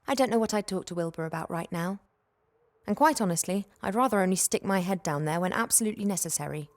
I don't know what I'd talk to Wilbur about right now. And quite honestly, I'd rather only stick my head down there when absolutely necessary.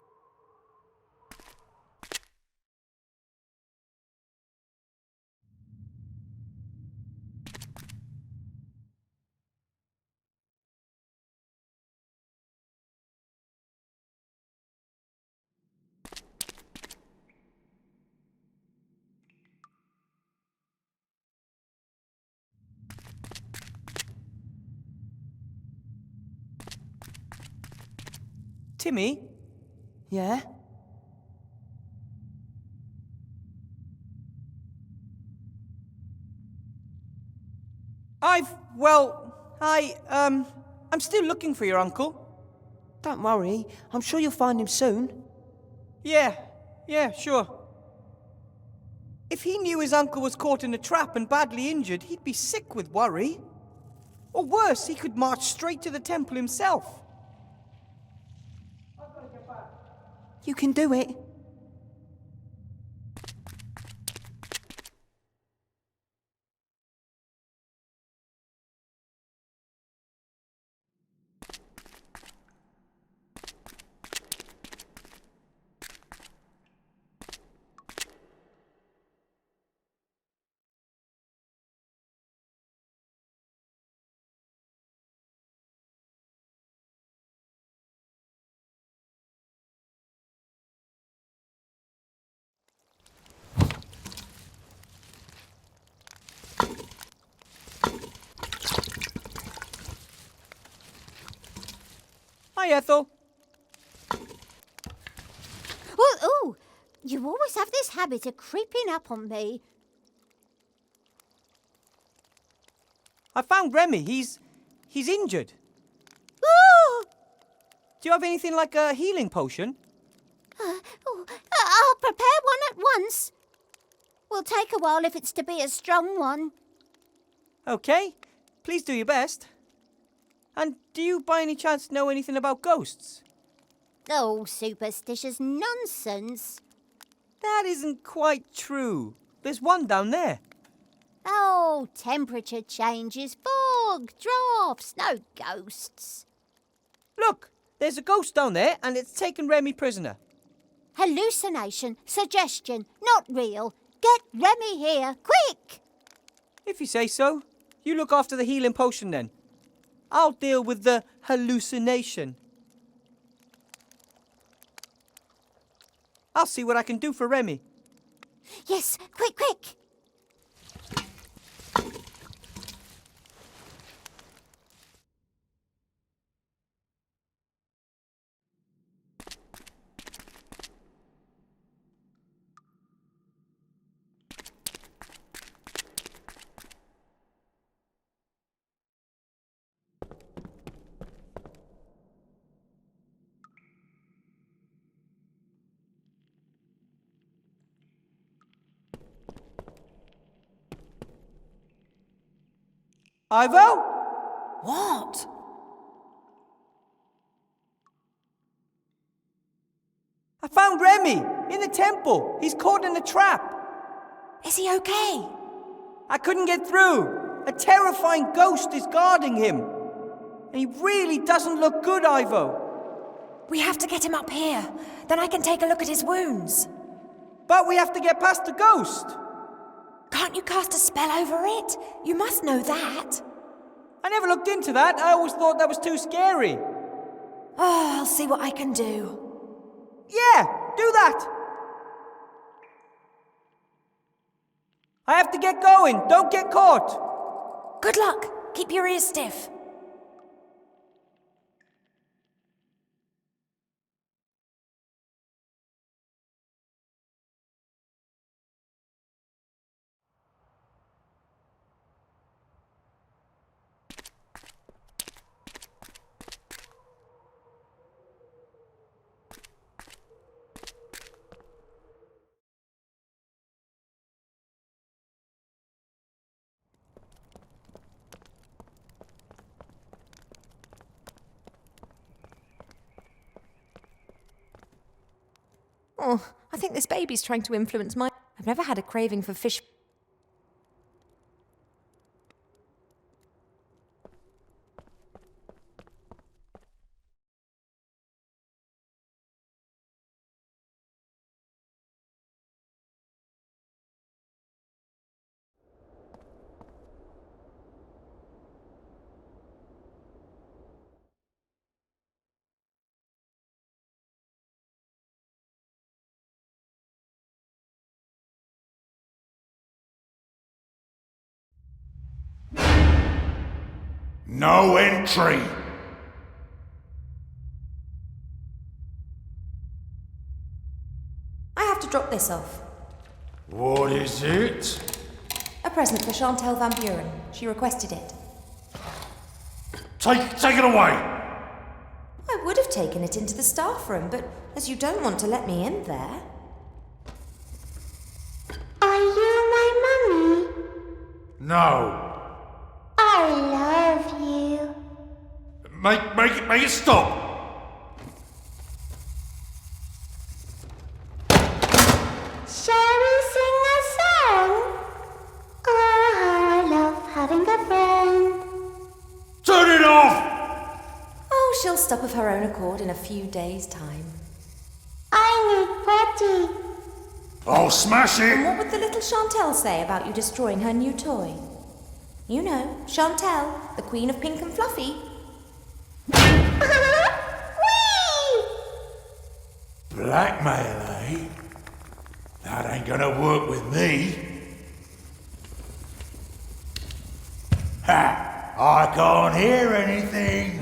Timmy? Yeah? I'm still looking for your uncle. Don't worry, I'm sure you'll find him soon. Yeah, sure. If he knew his uncle was caught in a trap and badly injured, he'd be sick with worry. Or worse, he could march straight to the temple himself. You can do it. Hi, Ethel. Ooh, you always have this habit of creeping up on me. I found Remy. He's injured. Ooh! Do you have anything like a healing potion? I'll prepare one at once. Will take a while if it's to be a strong one. Okay, please do your best. And do you by any chance know anything about ghosts? Oh, superstitious nonsense. That isn't quite true. There's one down there. Oh, temperature changes, fog, drafts, no ghosts. Look, there's a ghost down there and it's taken Remy prisoner. Hallucination, suggestion, not real. Get Remy here, quick! If you say so. You look after the healing potion then. I'll deal with the hallucination. I'll see what I can do for Remy. Yes, quick, quick! Ivo? What? I found Remy in the temple. He's caught in a trap. Is he okay? I couldn't get through. A terrifying ghost is guarding him. And he really doesn't look good, Ivo. We have to get him up here. Then I can take a look at his wounds. But we have to get past the ghost. Can't you cast a spell over it? You must know that. I never looked into that. I always thought that was too scary. Oh, I'll see what I can do. Yeah, do that. I have to get going. Don't get caught. Good luck. Keep your ears stiff. Oh, I think this baby's trying to influence my... I've never had a craving for fish... No entry. I have to drop this off. What is it? A present for Chantal Van Buren. She requested it. Take it away. I would have taken it into the staff room, but as you don't want to let me in there... Are you my mummy? No. I love you. Make it stop. Shall we sing a song? Oh, how I love having a friend. Turn it off. Oh, she'll stop of her own accord in a few days' time. I need potty. I'll smash And it. what would the little Chantal say about you destroying her new toy? You know, Chantal, the queen of pink and fluffy. Whee! Blackmail, eh? That ain't gonna work with me. Ha! I can't hear anything.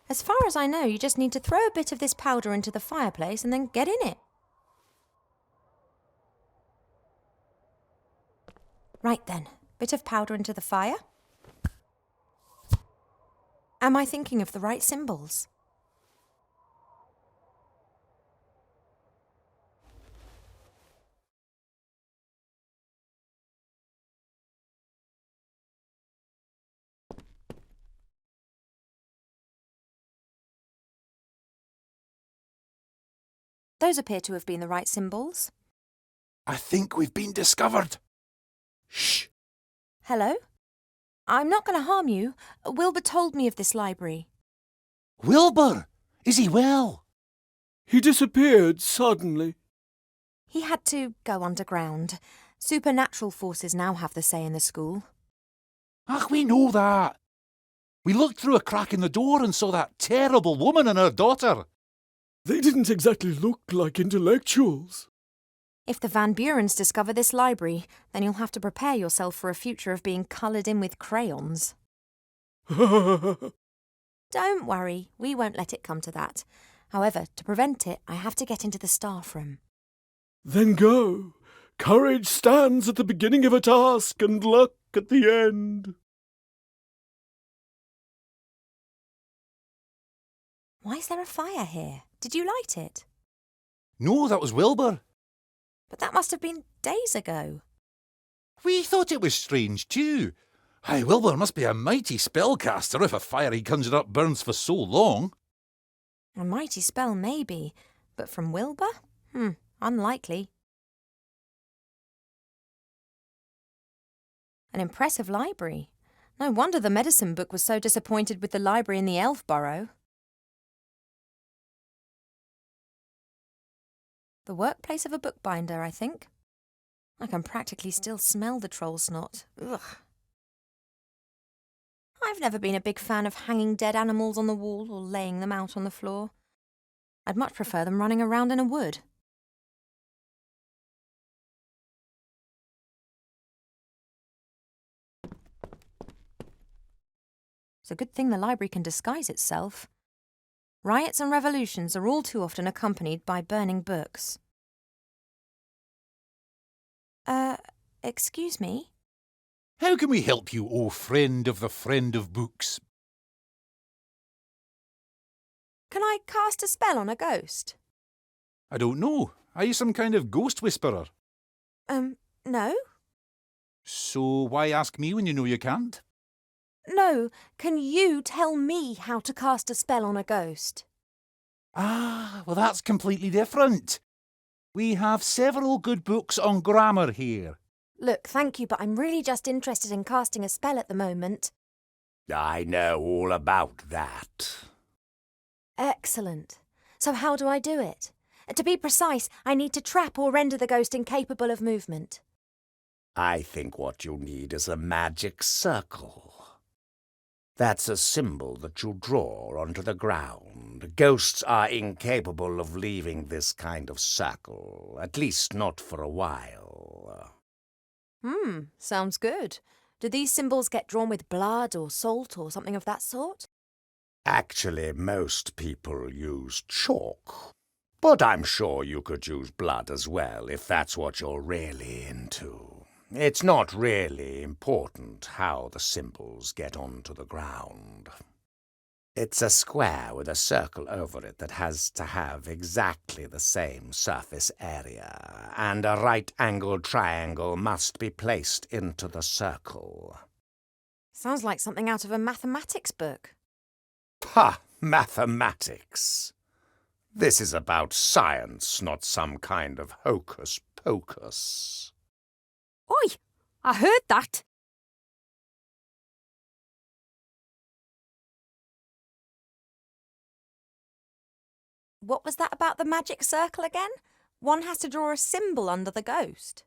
As far as I know, you just need to throw a bit of this powder into the fireplace and then get in it. Right then, bit of powder into the fire. Am I thinking of the right symbols? Those appear to have been the right symbols. I think we've been discovered. Shh. Hello? I'm not going to harm you. Wilbur told me of this library. Wilbur! Is he well? He disappeared suddenly. He had to go underground. Supernatural forces now have the say in the school. Ach, we know that. We looked through a crack in the door and saw that terrible woman and her daughter. They didn't exactly look like intellectuals. If the Van Burens discover this library, then you'll have to prepare yourself for a future of being coloured in with crayons. Don't worry, we won't let it come to that. However, to prevent it, I have to get into the staff room. Then go. Courage stands at the beginning of a task and luck at the end. Why is there a fire here? Did you light it? No, that was Wilbur. But that must have been days ago. We thought it was strange too. Aye, Wilbur must be a mighty spellcaster if a fire he conjured up burns for so long. A mighty spell, maybe. But from Wilbur? Unlikely. An impressive library. No wonder the medicine book was so disappointed with the library in the Elf Burrow. The workplace of a bookbinder, I think. I can practically still smell the troll snot. Ugh. I've never been a big fan of hanging dead animals on the wall or laying them out on the floor. I'd much prefer them running around in a wood. It's a good thing the library can disguise itself. Riots and revolutions are all too often accompanied by burning books. Excuse me? How can we help you, O friend of the friend of books? Can I cast a spell on a ghost? I don't know. Are you some kind of ghost whisperer? No? So why ask me when you know you can't? No, can you tell me how to cast a spell on a ghost? Ah, well that's completely different. We have several good books on grammar here. Look, thank you, but I'm really just interested in casting a spell at the moment. I know all about that. Excellent. So how do I do it? To be precise, I need to trap or render the ghost incapable of movement. I think what you need is a magic circle. That's a symbol that you draw onto the ground. Ghosts are incapable of leaving this kind of circle, at least not for a while. Sounds good. Do these symbols get drawn with blood or salt or something of that sort? Actually, most people use chalk. But I'm sure you could use blood as well if that's what you're really into. It's not really important how the symbols get onto the ground. It's a square with a circle over it that has to have exactly the same surface area, and a right-angled triangle must be placed into the circle. Sounds like something out of a mathematics book. Ha! Mathematics! This is about science, not some kind of hocus-pocus. Oi! I heard that! What was that about the magic circle again? One has to draw a symbol under the ghost.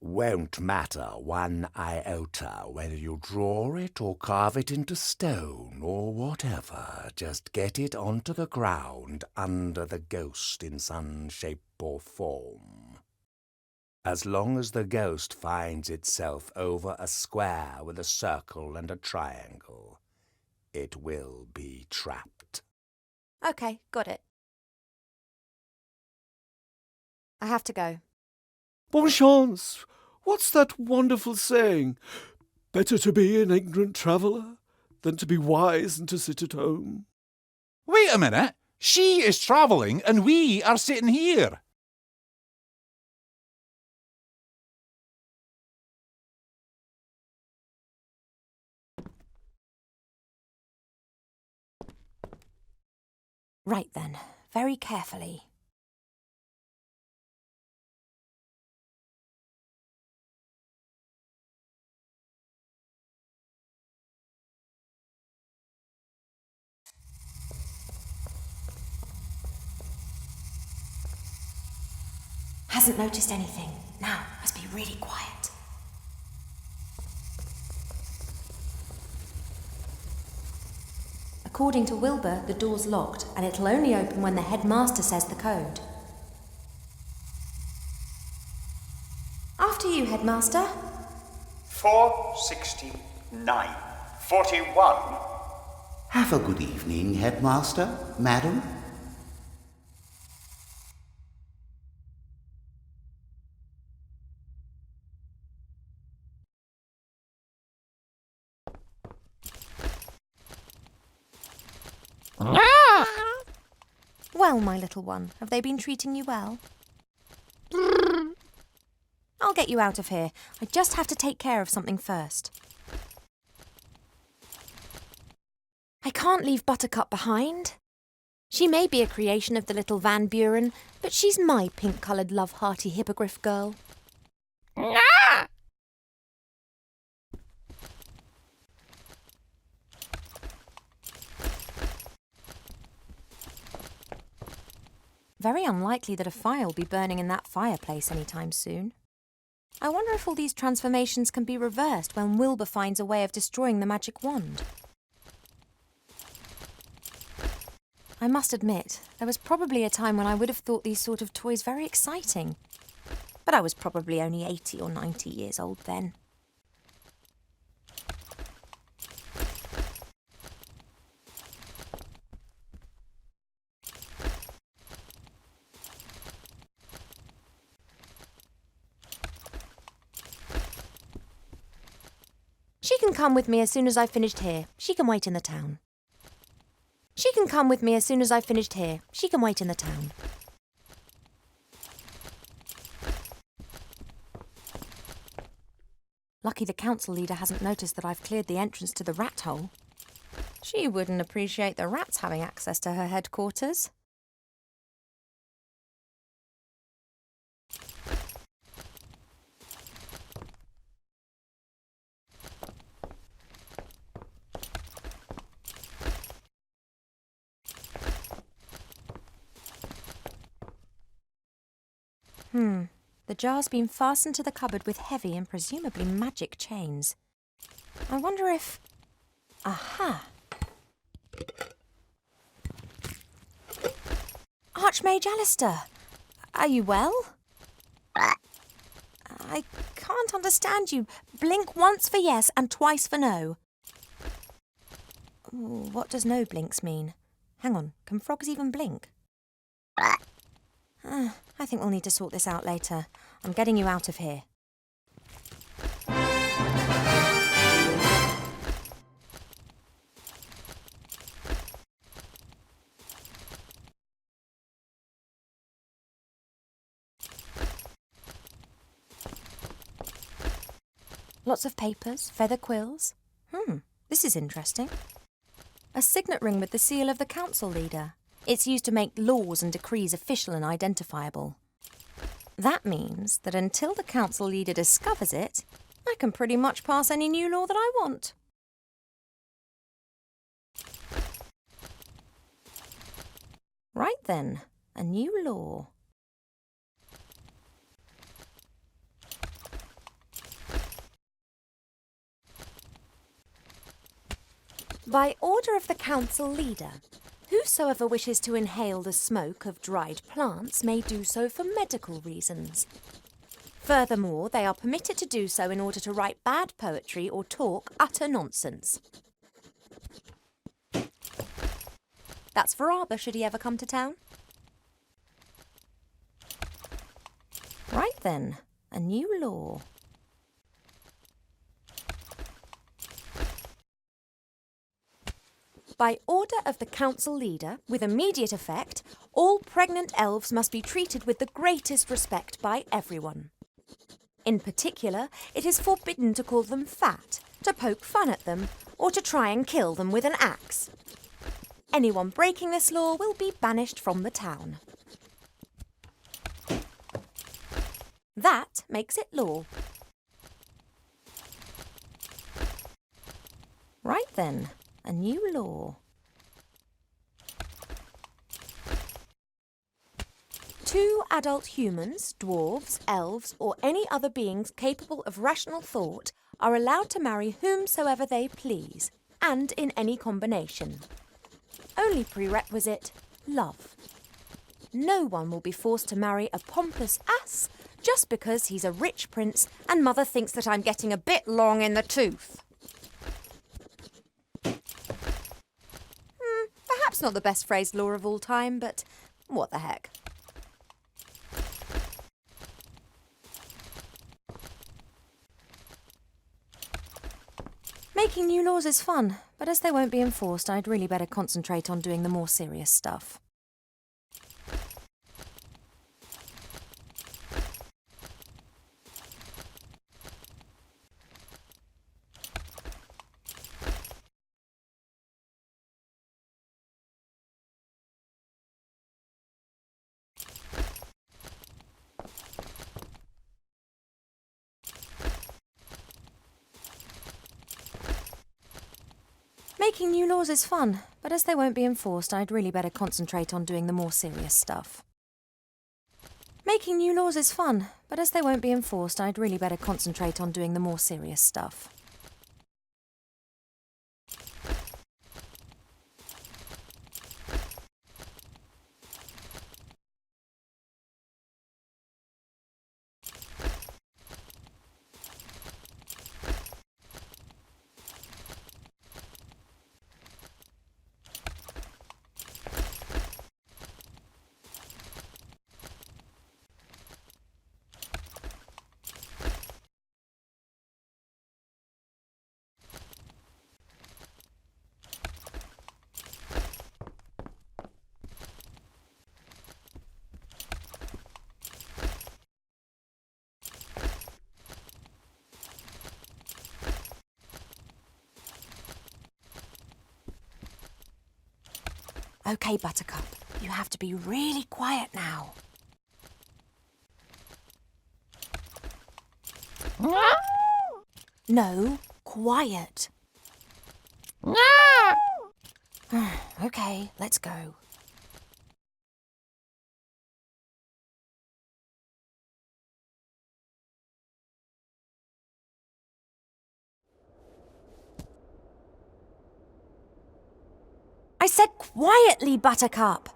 Won't matter one iota whether you draw it or carve it into stone or whatever. Just get it onto the ground under the ghost in some shape or form. As long as the ghost finds itself over a square with a circle and a triangle, it will be trapped. OK, got it. I have to go. Bonne chance! What's that wonderful saying? Better to be an ignorant traveller than to be wise and to sit at home. Wait a minute. She is travelling and we are sitting here. Right then, very carefully. Hasn't noticed anything. Now, must be really quiet. According to Wilbur, the door's locked, and it'll only open when the headmaster says the code. After you, headmaster. 469. 41. Have a good evening, headmaster, madam. Well, my little one, have they been treating you well? I'll get you out of here. I just have to take care of something first. I can't leave Buttercup behind. She may be a creation of the little Van Buren, but she's my pink-coloured love-hearty hippogriff girl. Very unlikely that a fire will be burning in that fireplace anytime soon. I wonder if all these transformations can be reversed when Wilbur finds a way of destroying the magic wand. I must admit, there was probably a time when I would have thought these sort of toys very exciting. But I was probably only 80 or 90 years old then. She can come with me as soon as I've finished here. She can wait in the town. She can come with me as soon as I've finished here. She can wait in the town. Lucky the council leader hasn't noticed that I've cleared the entrance to the rat hole. She wouldn't appreciate the rats having access to her headquarters. The jar's been fastened to the cupboard with heavy and presumably magic chains. I wonder if... Aha! Archmage Alistair! Are you well? I can't understand you. Blink once for yes and twice for no. Ooh, what does no blinks mean? Hang on, can frogs even blink? I think we'll need to sort this out later. I'm getting you out of here. Lots of papers, feather quills. This is interesting. A signet ring with the seal of the council leader. It's used to make laws and decrees official and identifiable. That means that until the council leader discovers it, I can pretty much pass any new law that I want. Right then, a new law. By order of the council leader, whosoever wishes to inhale the smoke of dried plants may do so for medical reasons. Furthermore, they are permitted to do so in order to write bad poetry or talk utter nonsense. That's for Arbor, should he ever come to town. Right then, a new law. By order of the council leader, with immediate effect, all pregnant elves must be treated with the greatest respect by everyone. In particular, it is forbidden to call them fat, to poke fun at them, or to try and kill them with an axe. Anyone breaking this law will be banished from the town. That makes it law. Right then, a new law. Two adult humans, dwarves, elves, or any other beings capable of rational thought are allowed to marry whomsoever they please, and in any combination. Only prerequisite, love. No one will be forced to marry a pompous ass just because he's a rich prince and mother thinks that I'm getting a bit long in the tooth. Perhaps not the best phrased law of all time, but what the heck. Making new laws is fun, but as they won't be enforced, I'd really better concentrate on doing the more serious stuff. Making new laws is fun, but as they won't be enforced, I'd really better concentrate on doing the more serious stuff. Making new laws is fun, but as they won't be enforced, I'd really better concentrate on doing the more serious stuff. Okay, Buttercup, you have to be really quiet now. No, quiet. Okay, let's go. I said quietly, Buttercup.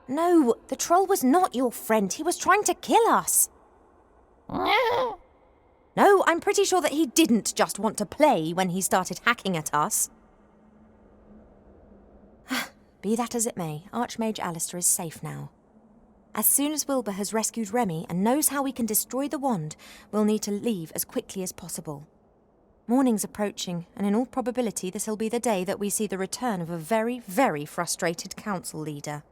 No, the troll was not your friend. He was trying to kill us. No, I'm pretty sure that he didn't just want to play when he started hacking at us. Be that as it may, Archmage Alistair is safe now. As soon as Wilbur has rescued Remy and knows how we can destroy the wand, we'll need to leave as quickly as possible. Morning's approaching, and in all probability this'll be the day that we see the return of a very, very frustrated council leader.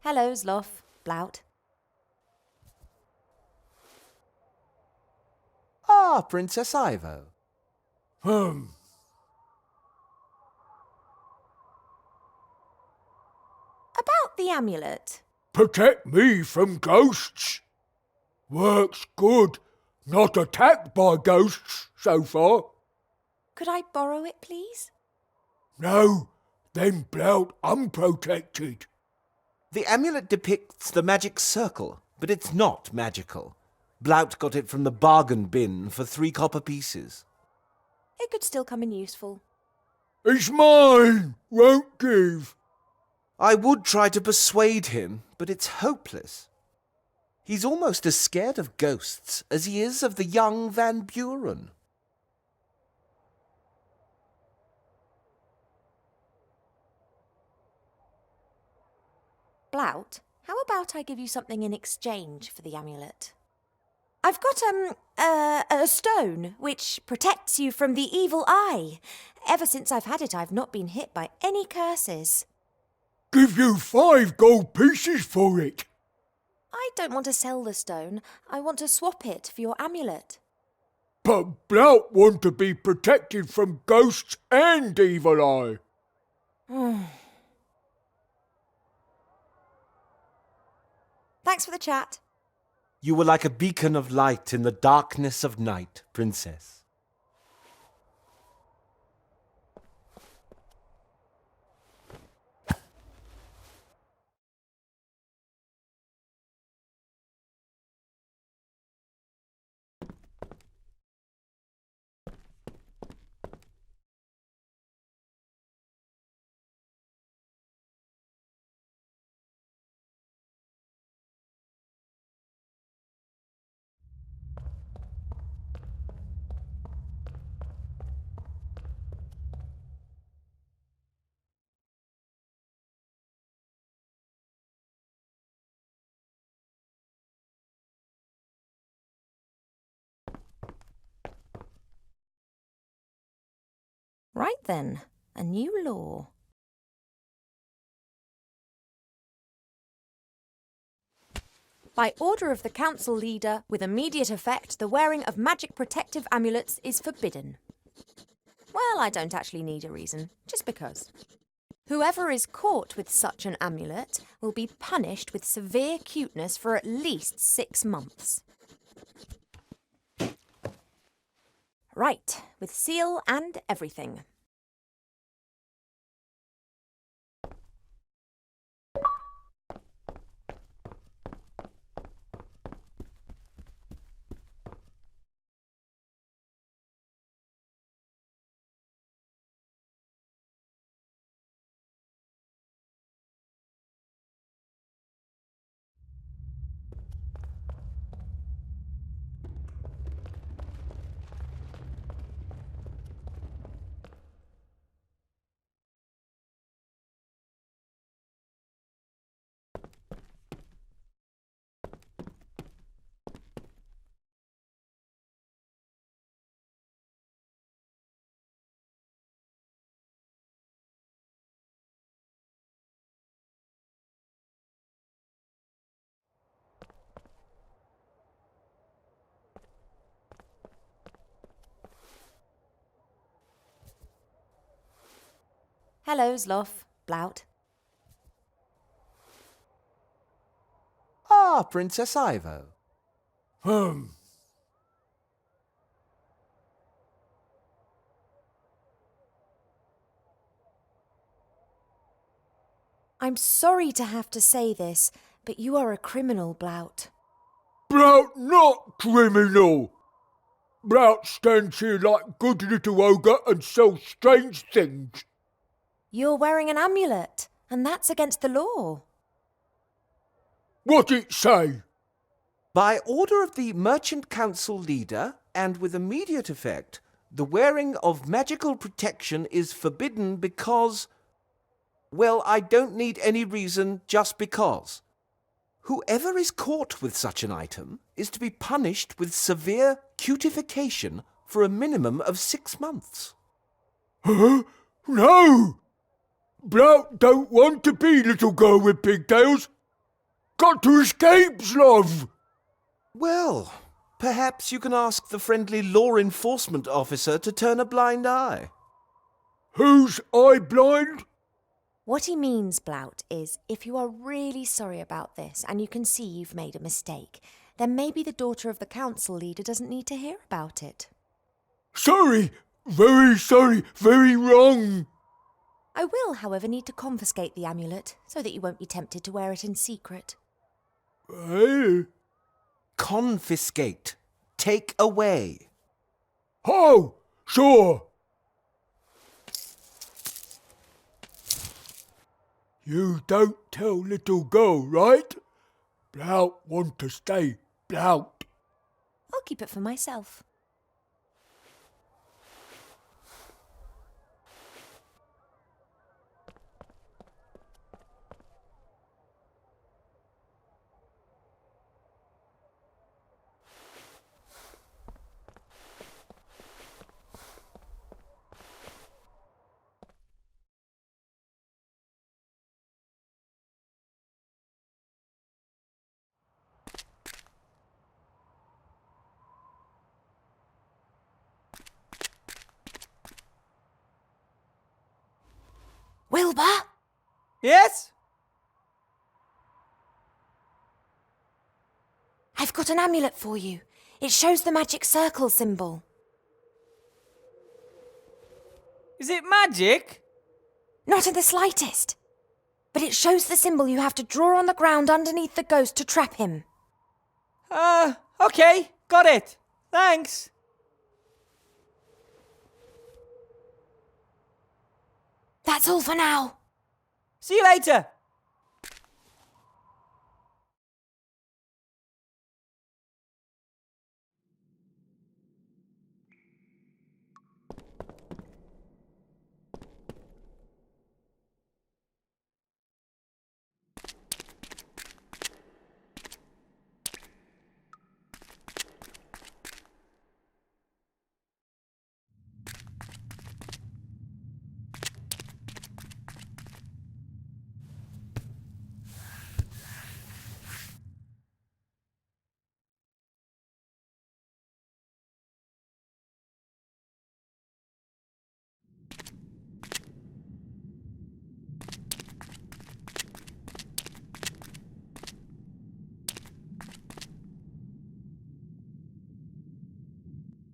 Hello, Zloff, Blout. Ah, Princess Ivo. Hmm. About the amulet. Protect me from ghosts. Works good. Not attacked by ghosts so far. Could I borrow it, please? No, then Blout unprotected. The amulet depicts the magic circle, but it's not magical. Blout got it from the bargain bin for 3 copper pieces. It could still come in useful. It's mine. Won't give. I would try to persuade him, but it's hopeless. He's almost as scared of ghosts as he is of the young Van Buren. Blout, how about I give you something in exchange for the amulet? I've got, a stone which protects you from the evil eye. Ever since I've had it, I've not been hit by any curses. Give you 5 gold pieces for it. I don't want to sell the stone. I want to swap it for your amulet. But Blout want to be protected from ghosts and evil eye. Thanks for the chat. You were like a beacon of light in the darkness of night, Princess. Right then, a new law. By order of the council leader, with immediate effect, the wearing of magic protective amulets is forbidden. Well, I don't actually need a reason, just because. Whoever is caught with such an amulet will be punished with severe cuteness for at least 6 months. Right, with seal and everything. Hello, Zloff, Blout. Ah, Princess Ivo. I'm sorry to have to say this, but you are a criminal, Blout. Blout not criminal. Blout stands here like good little ogre and sells strange things. You're wearing an amulet, and that's against the law. What it say? By order of the Merchant Council leader, and with immediate effect, the wearing of magical protection is forbidden because... Well, I don't need any reason, just because. Whoever is caught with such an item is to be punished with severe cutification for a minimum of 6 months. Huh? No! Blout don't want to be little girl with pigtails. Got to escape, love. Well, perhaps you can ask the friendly law enforcement officer to turn a blind eye. Who's eye blind? What he means, Blout, is if you are really sorry about this and you can see you've made a mistake, then maybe the daughter of the council leader doesn't need to hear about it. Sorry, very wrong. I will, however, need to confiscate the amulet so that you won't be tempted to wear it in secret. Confiscate. Take away. Oh, sure. You don't tell little girl, right? Blout want to stay Blout. I'll keep it for myself. Wilbur? Yes? I've got an amulet for you. It shows the magic circle symbol. Is it magic? Not in the slightest. But it shows the symbol you have to draw on the ground underneath the ghost to trap him. Okay, got it. Thanks. That's all for now. See you later.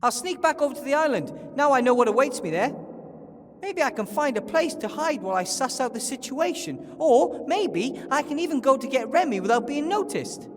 I'll sneak back over to the island. Now I know what awaits me there. Maybe I can find a place to hide while I suss out the situation. Or maybe I can even go to get Remy without being noticed.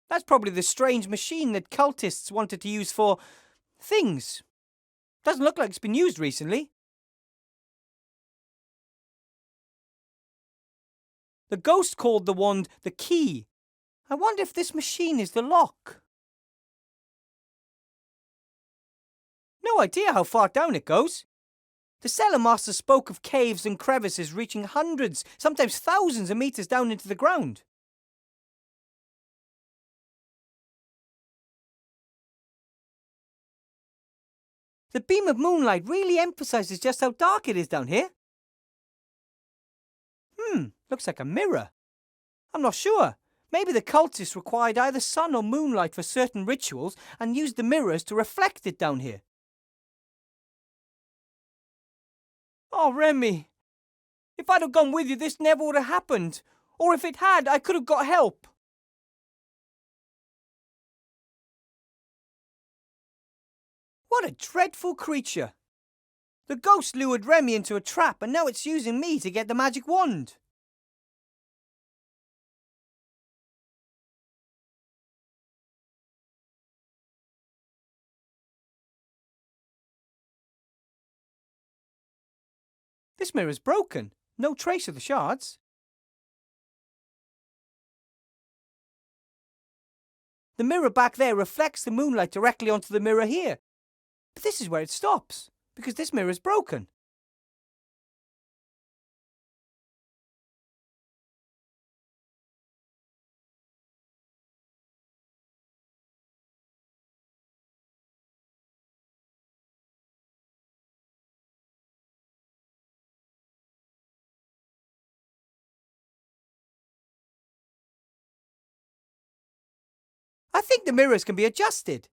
That's probably the strange machine that cultists wanted to use for things. Doesn't look like it's been used recently. The ghost called the wand the key. I wonder if this machine is the lock. No idea how far down it goes. The cellar master spoke of caves and crevices reaching hundreds, sometimes thousands of meters down into the ground. The beam of moonlight really emphasizes just how dark it is down here. Looks like a mirror. I'm not sure. Maybe the cultists required either sun or moonlight for certain rituals and used the mirrors to reflect it down here. Oh, Remy. If I'd have gone with you, this never would have happened. Or if it had, I could have got help. What a dreadful creature. The ghost lured Remy into a trap and now it's using me to get the magic wand. This mirror's broken. No trace of the shards. The mirror back there reflects the moonlight directly onto the mirror here. But this is where it stops, because this mirror's broken. I think the mirrors can be adjusted.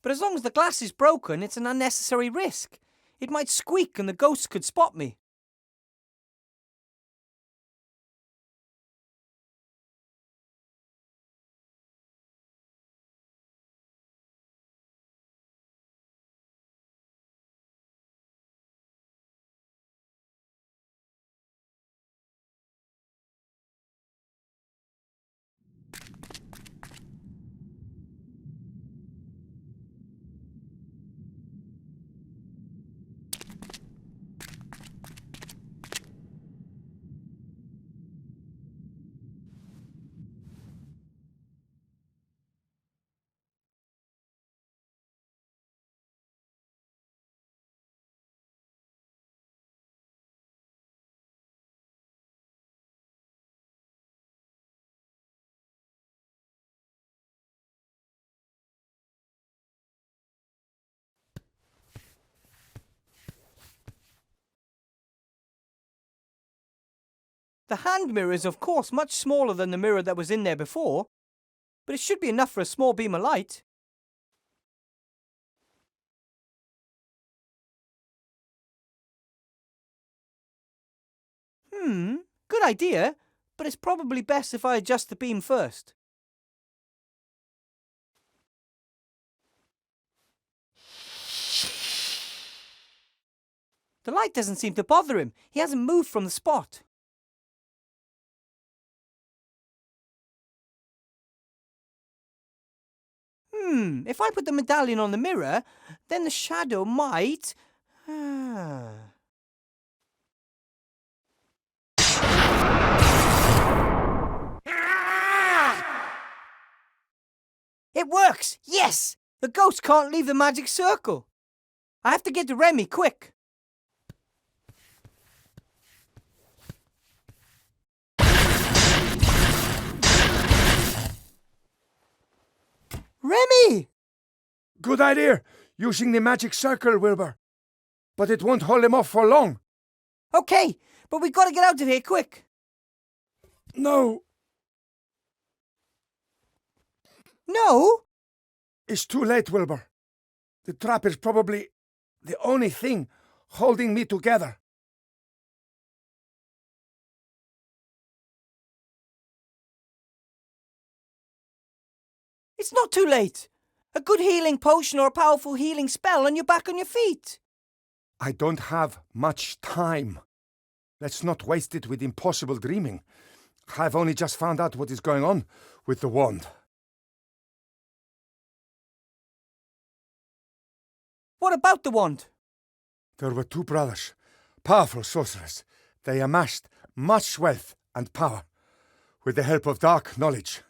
But as long as the glass is broken, it's an unnecessary risk. It might squeak and the ghosts could spot me. The hand mirror is of course much smaller than the mirror that was in there before, but it should be enough for a small beam of light. Good idea, but it's probably best if I adjust the beam first. The light doesn't seem to bother him. He hasn't moved from the spot. If I put the medallion on the mirror, then the shadow might... It works! Yes! The ghost can't leave the magic circle. I have to get to Remy, quick! Remy! Good idea, using the magic circle, Wilbur. But it won't hold him off for long. Okay, but we gotta get out of here quick. No, No? it's too late, Wilbur. The trap is probably the only thing holding me together. It's not too late. A good healing potion or a powerful healing spell and you're back on your feet. I don't have much time. Let's not waste it with impossible dreaming. I've only just found out what is going on with the wand. What about the wand? There were two brothers, powerful sorcerers. They amassed much wealth and power with the help of dark knowledge.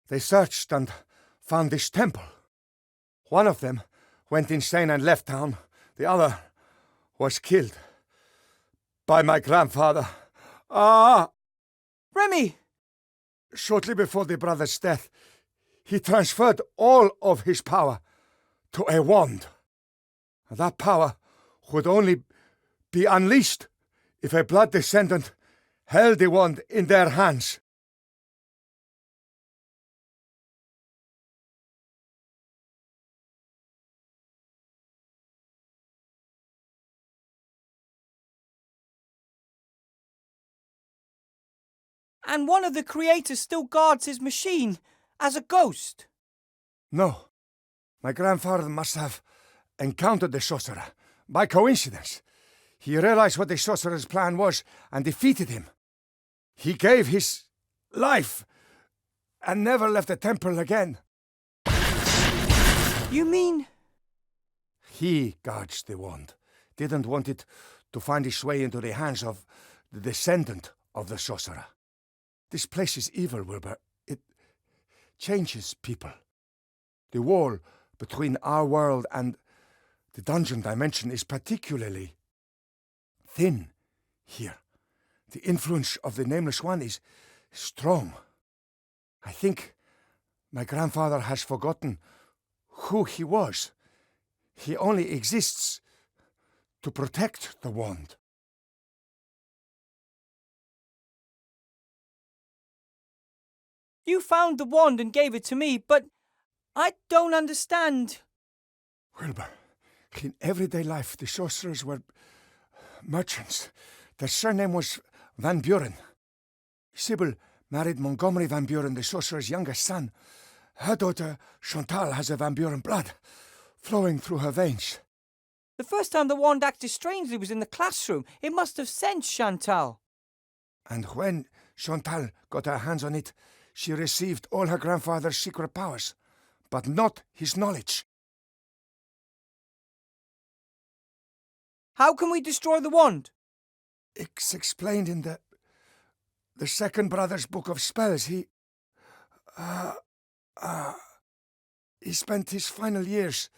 They searched and found this temple. One of them went insane and left town. The other was killed by my grandfather. Remy! Shortly before the brother's death, he transferred all of his power to a wand. That power would only be unleashed if a blood descendant held the wand in their hands. And one of the creators still guards his machine as a ghost. No. My grandfather must have encountered the sorcerer by coincidence. He realized what the sorcerer's plan was and defeated him. He gave his life and never left the temple again. You mean? He guards the wand. Didn't want it to find its way into the hands of the descendant of the sorcerer. This place is evil, Wilbur. It changes people. The wall between our world and the dungeon dimension is particularly thin here. The influence of the Nameless One is strong. I think my grandfather has forgotten who he was. He only exists to protect the wand. You found the wand and gave it to me, but I don't understand. Wilbur, in everyday life, the sorcerers were merchants. Their surname was Van Buren. Sybil married Montgomery Van Buren, the sorcerer's youngest son. Her daughter, Chantal, has a Van Buren blood flowing through her veins. The first time the wand acted strangely was in the classroom. It must have sensed Chantal. And when Chantal got her hands on it, she received all her grandfather's secret powers, but not his knowledge. How can we destroy the wand? It's explained in the second brother's book of spells. He spent his final years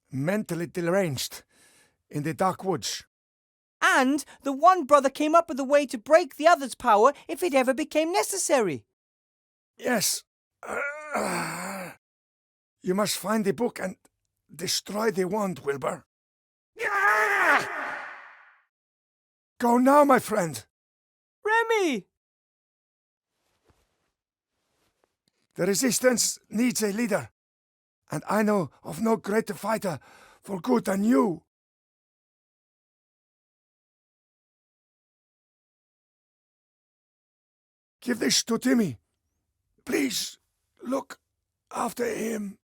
mentally deranged in the dark woods. And the one brother came up with a way to break the other's power if it ever became necessary. Yes. You must find the book and destroy the wand, Wilbur. Go now, my friend. Remy! The resistance needs a leader, and I know of no greater fighter for good than you. Give this to Timmy. Please, look after him.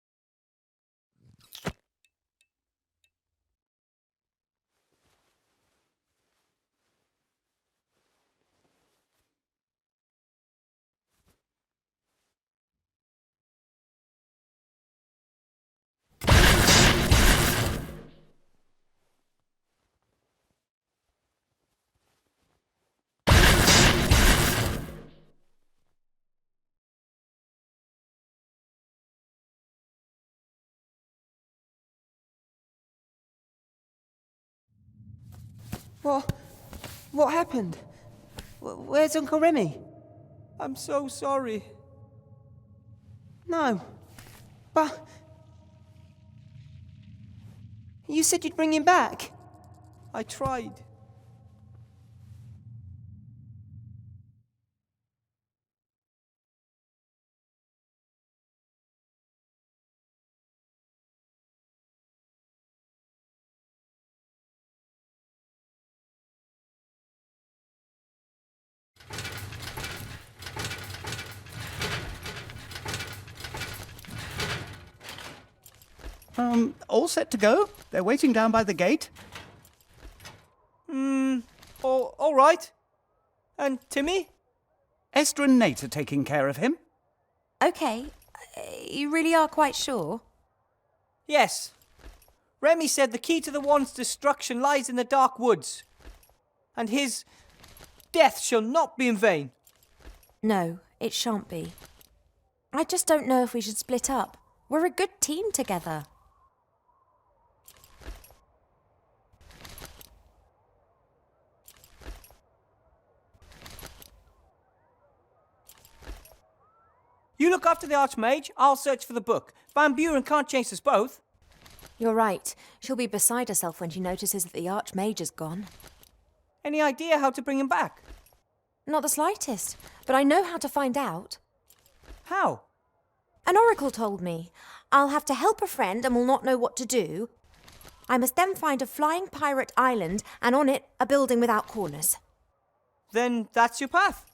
What happened? Where's Uncle Remy? I'm so sorry. No. But You said you'd bring him back. I tried. All set to go? They're waiting down by the gate. All right. And Timmy? Esther and Nate are taking care of him. OK. You really are quite sure? Yes. Remy said the key to the wand's destruction lies in the dark woods. And his death shall not be in vain. No, it shan't be. I just don't know if we should split up. We're a good team together. You look after the Archmage, I'll search for the book. Van Buren can't chase us both. You're right. She'll be beside herself when she notices that the Archmage is gone. Any idea how to bring him back? Not the slightest, but I know how to find out. How? An oracle told me. I'll have to help a friend and will not know what to do. I must then find a flying pirate island and on it a building without corners. Then that's your path.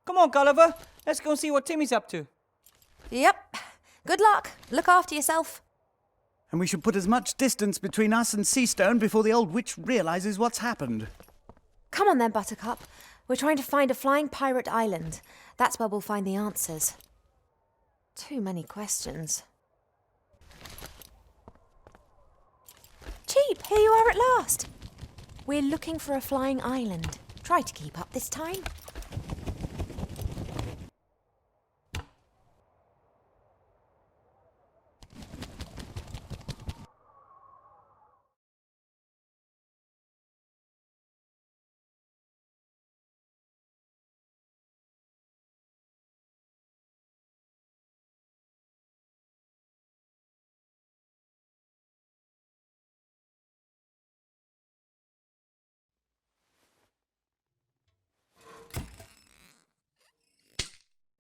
Come on, Gulliver. Let's go and see what Timmy's up to. Yep. Good luck. Look after yourself. And we should put as much distance between us and Seastone before the old witch realises what's happened. Come on then, Buttercup. We're trying to find a flying pirate island. That's where we'll find the answers. Too many questions. Cheap, here you are at last. We're looking for a flying island. Try to keep up this time.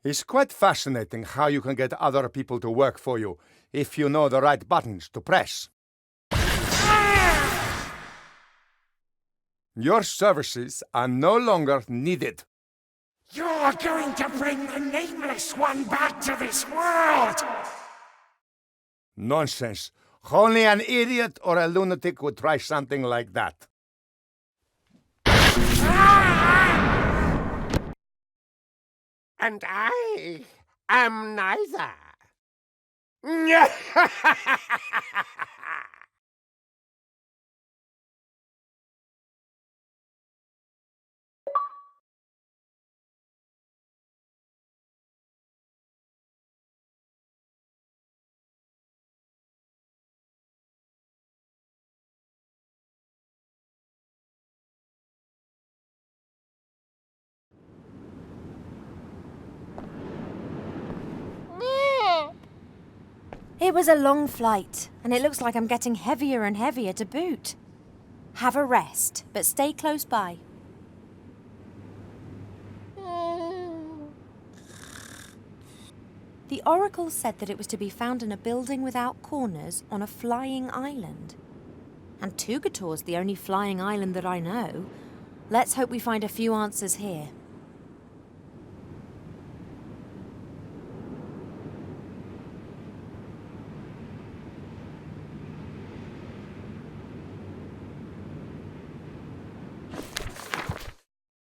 It's quite fascinating how you can get other people to work for you if you know the right buttons to press. Your services are no longer needed. You're going to bring the Nameless One back to this world! Nonsense. Only an idiot or a lunatic would try something like that. And I am neither. It was a long flight, and it looks like I'm getting heavier and heavier to boot. Have a rest, but stay close by. The oracle said that it was to be found in a building without corners on a flying island. And Tugator's the only flying island that I know. Let's hope we find a few answers here.